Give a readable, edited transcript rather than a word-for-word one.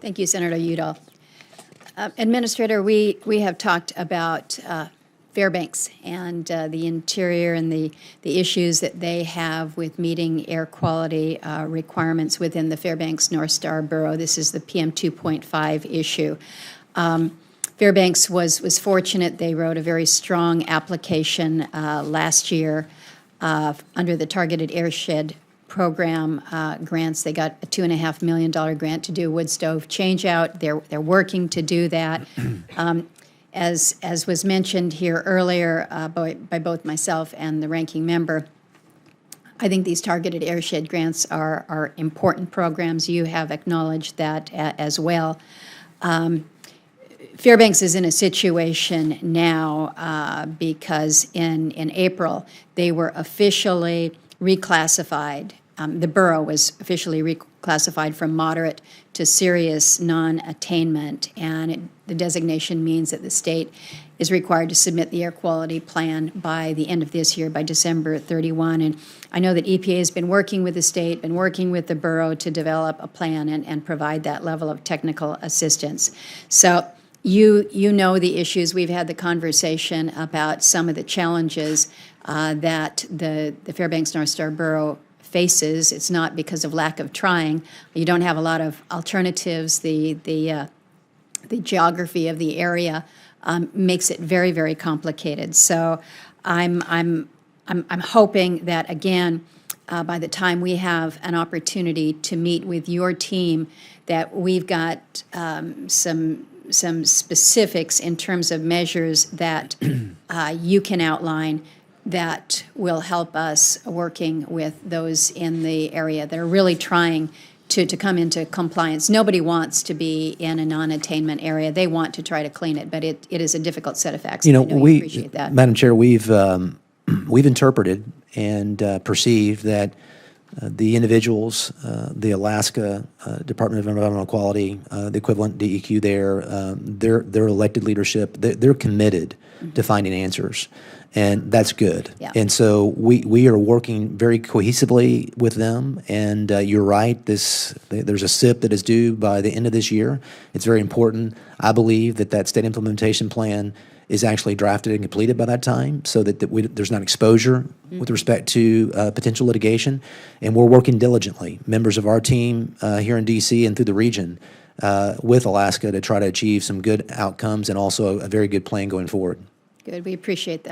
Thank you, Senator Udall. Administrator, we have talked about Fairbanks and the interior and the issues that they have with meeting air quality requirements within the Fairbanks North Star Borough. This is the PM 2.5 issue. Fairbanks was fortunate. They wrote a very strong application last year under the Targeted Airshed Program grants. They got a $2.5 million grant to do wood stove changeout. They're working to do that. As was mentioned here earlier by both myself and the ranking member, I think these targeted airshed grants are important programs. You have acknowledged that as well. Fairbanks is in a situation now because in April they were officially reclassified. The borough was officially reclassified from moderate to serious non-attainment, and the designation means that the state is required to submit the air quality plan by the end of this year, by December 31. And I know that EPA has been working with the state, been working with the borough to develop a plan and provide that level of technical assistance. So you know the issues. We've had the conversation about some of the challenges that the Fairbanks North Star Borough faces. It's not because of lack of trying. You don't have a lot of alternatives. The geography of the area makes it very, very complicated. So I'm hoping that, again, by the time we have an opportunity to meet with your team, that we've got some specifics in terms of measures that you can outline that will help us working with those in the area that are really trying to come into compliance. Nobody wants to be in a non-attainment area. They want to try to clean it, but it is a difficult set of facts. You know, we appreciate that. Madam Chair, we've interpreted and perceived that the individuals, the Alaska Department of Environmental Quality, the equivalent DEQ there, their elected leadership, they're committed to finding answers, and that's good. Yeah. And so we are working very cohesively with them, and you're right, there's a SIP that is due by the end of this year. It's very important. I believe that state implementation plan is actually drafted and completed by that time, so that there's not exposure with respect to potential litigation. And we're working diligently, members of our team here in D.C. and through the region with Alaska, to try to achieve some good outcomes and also a very good plan going forward. Good. We appreciate that.